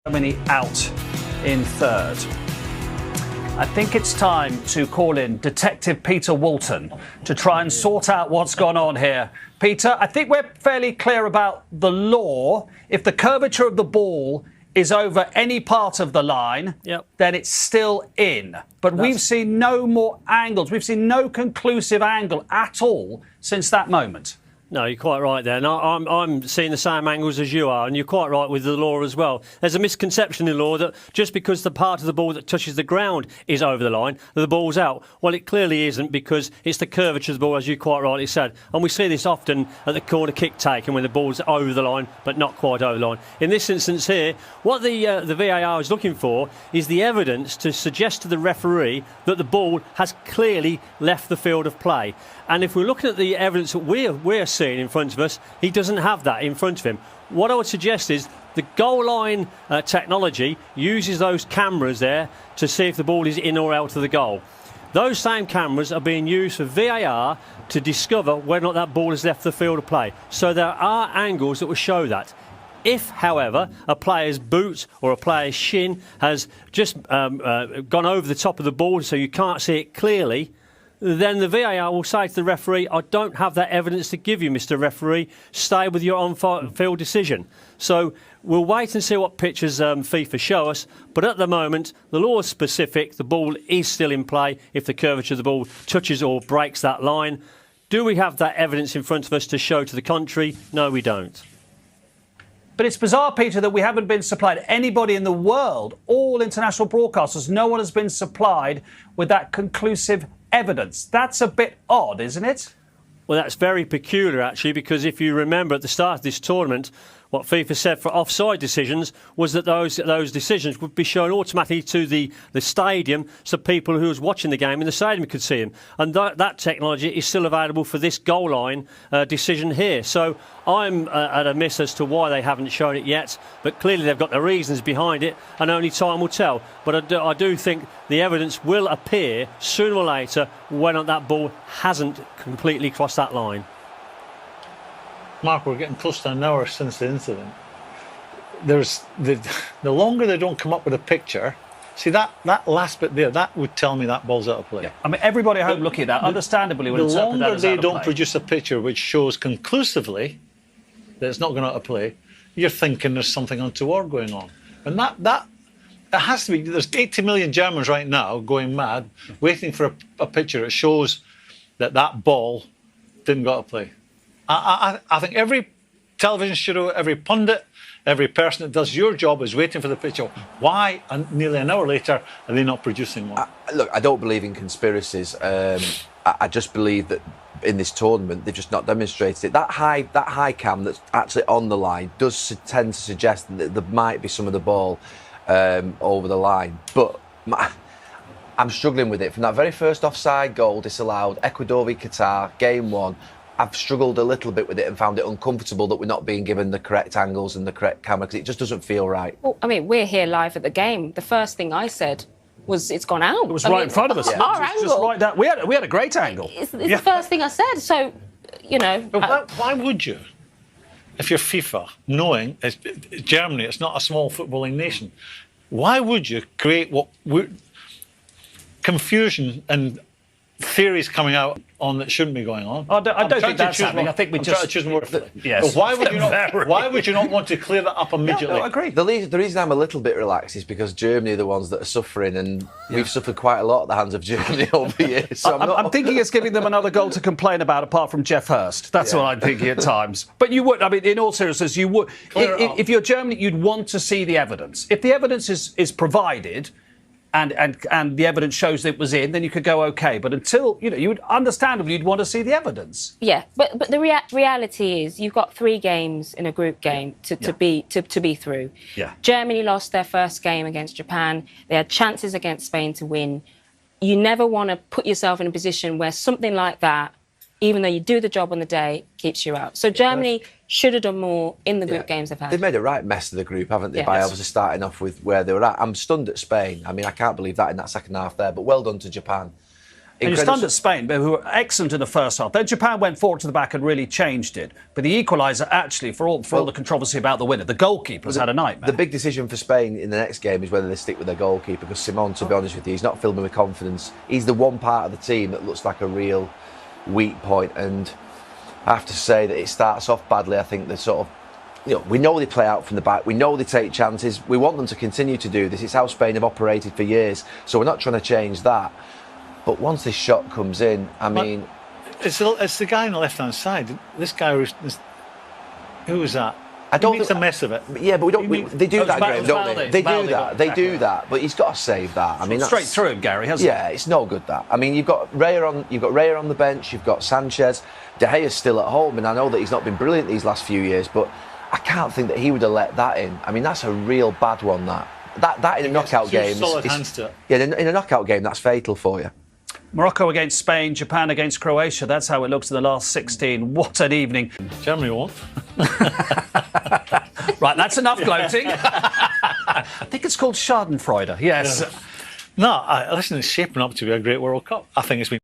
Germany out in third. I think it's time to call in Detective Peter Walton to try and sort out what's gone on here. Peter, I think we're fairly clear about the law. If the curvature of the ball is over any part of the line, then it's still in. But we've seen no more angles. We've seen no conclusive angle at all since that moment. No, you're quite right there. And I'm seeing the same angles as you are, and you're quite right with the law as well. There's a misconception in law that just because the part of the ball that touches the ground is over the line, that the ball's out. Well, it clearly isn't, because it's the curvature of the ball, as you quite rightly said. And we see this often at the corner kick taken when the ball's over the line, but not quite over the line. In this instance here, what the VAR is looking for is the evidence to suggest to the referee that the ball has clearly left the field of play. And if we're looking at the evidence that we're seeing in front of us, he doesn't have that in front of him. What I would suggest is the goal line technology uses those cameras there to see if the ball is in or out of the goal. Those same cameras are being used for VAR to discover whether or not that ball has left the field of play. So there are angles that will show that. If, however, a player's boot or a player's shin has just gone over the top of the ball so you can't see it clearly, then the VAR will say to the referee, I don't have that evidence to give you, Mr. Referee. Stay with your on-field decision. So we'll wait and see what pictures FIFA show us. But at the moment, the law is specific. The ball is still in play if the curvature of the ball touches or breaks that line. Do we have that evidence in front of us to show to the contrary? No, we don't. But it's bizarre, Peter, that we haven't been supplied. Anybody in the world, all international broadcasters, no one has been supplied with that conclusive evidence. That's a bit odd, isn't it? Well, that's very peculiar, actually, because if you remember at the start of this tournament, what FIFA said for offside decisions was that those decisions would be shown automatically to the stadium so people who was watching the game in the stadium could see them. And that technology is still available for this goal line decision here. So I'm at a miss as to why they haven't shown it yet, but clearly they've got the reasons behind it, and only time will tell. But I do think the evidence will appear sooner or later when that ball hasn't completely crossed that line. Mark, we're getting close to an hour since the incident. There's the longer they don't come up with a picture, see that last bit there, that would tell me that ball's out of play. Yeah. I mean, everybody at home looking at that, understandably, would interpret that as out of play. The longer they don't produce a picture which shows conclusively that it's not going out of play, you're thinking there's something untoward going on. And that it has to be. There's 80 million Germans right now going mad, waiting for a picture that shows that ball didn't go out of play. I think every television studio, every pundit, every person that does your job is waiting for the picture. Why, nearly an hour later, are they not producing one? Look, I don't believe in conspiracies. I just believe that in this tournament they've just not demonstrated it. That high cam that's actually on the line does tend to suggest that there might be some of the ball over the line. But I'm struggling with it. From that very first offside goal disallowed, Ecuador v Qatar, game one, I've struggled a little bit with it and found it uncomfortable that we're not being given the correct angles and the correct camera, because it just doesn't feel right. Well, I mean, we're here live at the game. The first thing I said was it's gone out. It was right in front of us. Our angle. Just right down. We had a great angle. It's the first thing I said. So, you know. But why would you, if you're FIFA, knowing it's Germany, it's not a small footballing nation, why would you create confusion and theories coming out on that shouldn't be going on? I don't think that's happening. I think we just... try to choose more. Yes. But why would you not want to clear that up immediately? No, I agree. The reason I'm a little bit relaxed is because Germany are the ones that are suffering, and we've suffered quite a lot at the hands of Germany over the years. So I'm thinking it's giving them another goal to complain about, apart from Jeff Hurst. That's what I'm thinking at times. But you would, I mean, in all seriousness, you would. If you're Germany, you'd want to see the evidence. If the evidence is provided, and the evidence shows that it was in, then you could go okay. But until, you would understandably, you'd want to see the evidence. Yeah, but the reality is you've got 3 games in a group game to be through. Yeah. Germany lost their first game against Japan. They had chances against Spain to win. You never want to put yourself in a position where something like that, even though you do the job on the day, keeps you out. So Germany should have done more in the group games they've had. They've made a right mess of the group, haven't they, by obviously starting off with where they were at. I'm stunned at Spain. I mean, I can't believe that in that second half there, but well done to Japan. And you're stunned at Spain, who were excellent in the first half. Then Japan went forward to the back and really changed it. But the equaliser, actually, for all the controversy about the winner, the goalkeeper's had a nightmare. The big decision for Spain in the next game is whether they stick with their goalkeeper, because Simon, to be honest with you, he's not filming with confidence. He's the one part of the team that looks like a real weak point, and I have to say that it starts off badly. I think the sort of, we know they play out from the back, we know they take chances, we want them to continue to do this. It's how Spain have operated for years, so we're not trying to change that. But once this shot comes in, I mean... It's the guy on the left-hand side. This guy, who was that? I don't he makes a mess of it. Yeah, but they do that, Graeme, don't they? They do that. They do that. that, but he's got to save that. I mean, that's straight through him, Gary, hasn't it? Yeah, it's no good that. I mean, you've got Raya on the bench, you've got Sanchez, De Gea's still at home, and I know that he's not been brilliant these last few years, but I can't think that he would have let that in. I mean, that's a real bad one. That in a knockout game, in a knockout game, that's fatal for you. Morocco against Spain, Japan against Croatia. That's how it looks in the last 16. What an evening. Germany won't. Right, that's enough gloating. I think it's called Schadenfreude. Yes. No, listen, it's shaping up to be a great World Cup. I think it's been